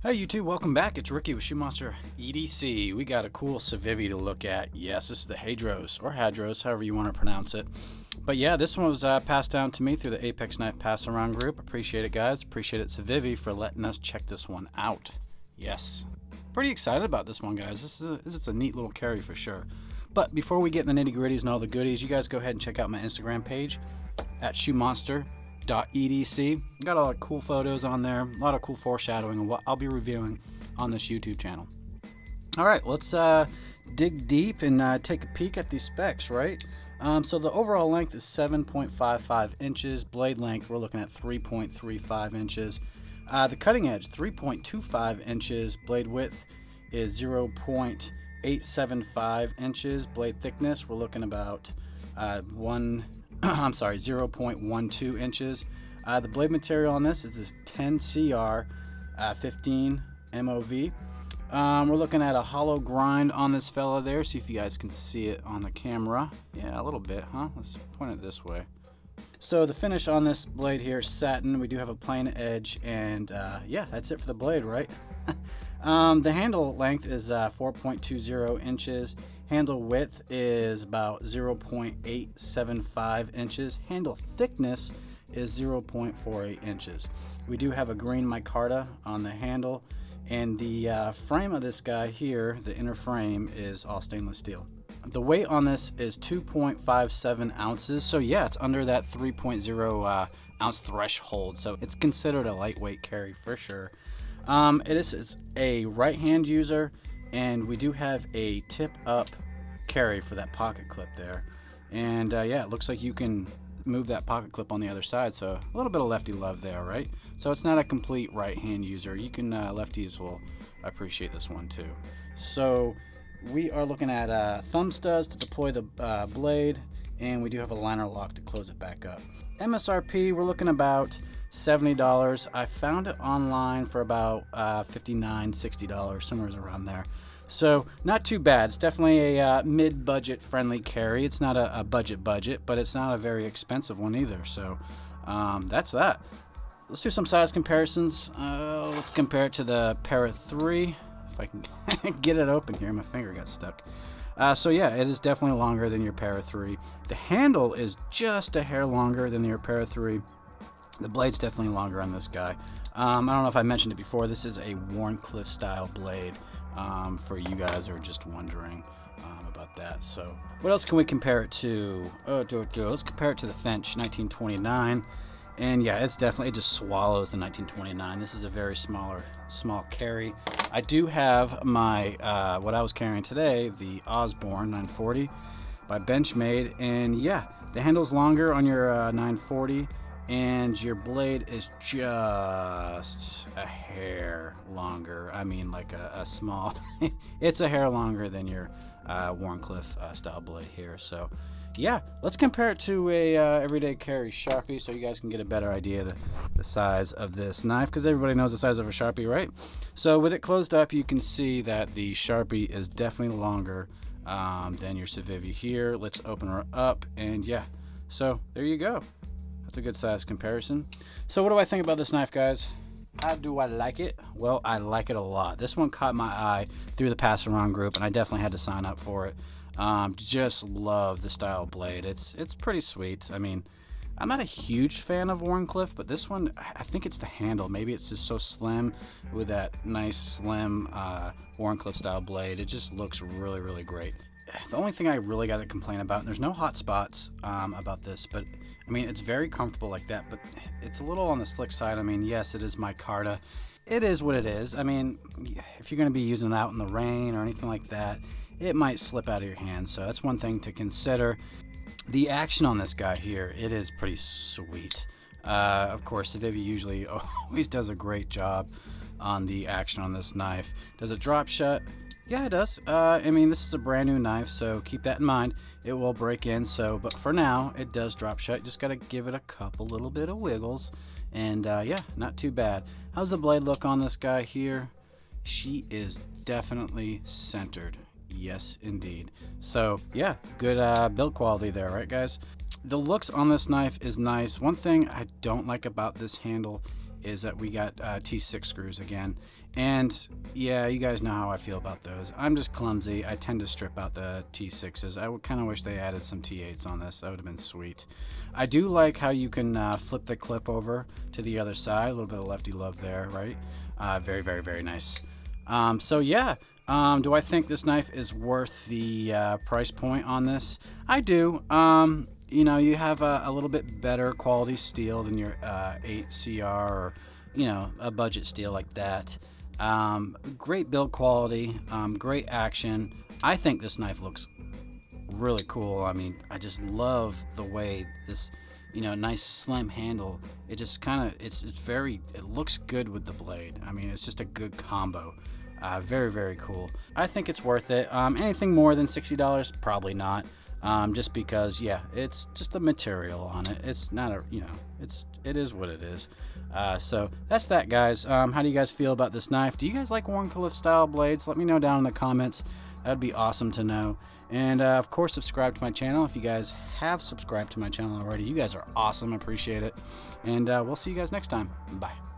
Hey YouTube, welcome back. It's Ricky with Shoemonster EDC. We got a cool CIVIVI to look at. Yes, this is the Hadros, or Hadros, however you want to pronounce it. But yeah, this one was passed down to me through the Apex Knife Pass Around group. Appreciate it, guys. Appreciate it, CIVIVI, for letting us check this one out. Yes. Pretty excited about this one, guys. This is a neat little carry for sure. But before we get in the nitty-gritties and all the goodies, you guys go ahead and check out my Instagram page at Shoemonster.edc. Got a lot of cool photos on there, a lot of cool foreshadowing of what I'll be reviewing on this YouTube channel. All right, let's dig deep and take a peek at these specs, right? So the overall length is 7.55 inches. Blade length, we're looking at 3.35 inches. The cutting edge, 3.25 inches. Blade width is 0.875 inches. Blade thickness, we're looking about 0.12 inches. The blade material on this is 10CR 15 MOV. We're looking at a hollow grind on this fella there. See if you guys can see it on the camera. Yeah, a little bit, huh? Let's point it this way. So the finish on this blade here is satin. We do have a plain edge, and yeah, that's it for the blade, right? The handle length is 4.20 inches. Handle width is about 0.875 inches. Handle thickness is 0.48 inches. We do have a green micarta on the handle, and the frame of this guy here, the inner frame, is all stainless steel. The weight on this is 2.57 ounces, so yeah, it's under that 3.0 ounce threshold, so it's considered a lightweight carry for sure. It's a right hand user, and we do have a tip up carry for that pocket clip there. And yeah, it looks like you can move that pocket clip on the other side, so a little bit of lefty love there, right? So it's not a complete right hand user. You can lefties will appreciate this one too. So we are looking at thumb studs to deploy the blade, and we do have a liner lock to close it back up. MSRP, we're looking about $70. I found it online for about $59, $60, somewhere around there. So not too bad. It's definitely a mid-budget friendly carry. It's not a budget, but it's not a very expensive one either. So that's that. Let's do some size comparisons. Let's compare it to the Para 3. If I can get it open here, my finger got stuck. So yeah, it is definitely longer than your Para 3. The handle is just a hair longer than your Para 3. The blade's definitely longer on this guy. I don't know if I mentioned it before. This is a Wharncliffe style blade, for you guys who are just wondering about that. So what else can we compare it to? Let's compare it to the Finch 1929. And yeah, it just swallows the 1929. This is a very small carry. I do have my what I was carrying today, the Osborne 940 by Benchmade, and yeah, the handle's longer on your 940, and your blade is just a hair longer. I mean, like a small it's a hair longer than your Wharncliffe style blade here. So yeah, let's compare it to a everyday carry Sharpie, so you guys can get a better idea of the size of this knife, because everybody knows the size of a Sharpie, right? So with it closed up, you can see that the Sharpie is definitely longer than your CIVIVI here. Let's open her up, and yeah, so there you go. That's a good size comparison. So what do I think about this knife, guys? How do I like it? Well, I like it a lot. This one caught my eye through the Pass Around group, and I definitely had to sign up for it. Just love the style blade. It's pretty sweet. I mean, I'm not a huge fan of Wharncliffe, but this one, I think it's the handle. Maybe it's just so slim with that nice slim Wharncliffe style blade. It just looks really, really great. The only thing I really got to complain about, and there's no hot spots about this, but I mean, it's very comfortable like that, but it's a little on the slick side. I mean, yes, it is micarta. It is what it is. I mean, if you're going to be using it out in the rain or anything like that, it might slip out of your hands, so that's one thing to consider. The action on this guy here, it is pretty sweet. Of course, CIVIVI usually always does a great job on the action on this knife. Does it drop shut? Yeah, it does. I mean, this is a brand new knife, so keep that in mind. It will break in, but for now, it does drop shut. Just got to give it a couple little bit of wiggles, and yeah, not too bad. How's the blade look on this guy here? She is definitely centered. Yes, indeed. So yeah, good build quality there, right, guys? The looks on this knife is nice. One thing I don't like about this handle is that we got T6 screws again. And yeah, you guys know how I feel about those. I'm just clumsy. I tend to strip out the T6s. I would kind of wish they added some T8s on this. That would have been sweet. I do like how you can flip the clip over to the other side. A little bit of lefty love there, right? Very, very, very nice. So yeah, do I think this knife is worth the price point on this? I do. You know, you have a little bit better quality steel than your 8CR or, you know, a budget steel like that. Great build quality, great action. I think this knife looks really cool. I mean, I just love the way this, you know, nice slim handle. It just kind of, it looks good with the blade. I mean, it's just a good combo. Very, very cool. I think it's worth it. Anything more than $60? Probably not. Just because, yeah, it's just the material on it. It's not a, you know, it is what it is. So that's that, guys. How do you guys feel about this knife? Do you guys like Wharncliffe style blades? Let me know down in the comments. That'd be awesome to know. And of course, subscribe to my channel. If you guys have subscribed to my channel already, you guys are awesome. I appreciate it. And we'll see you guys next time. Bye.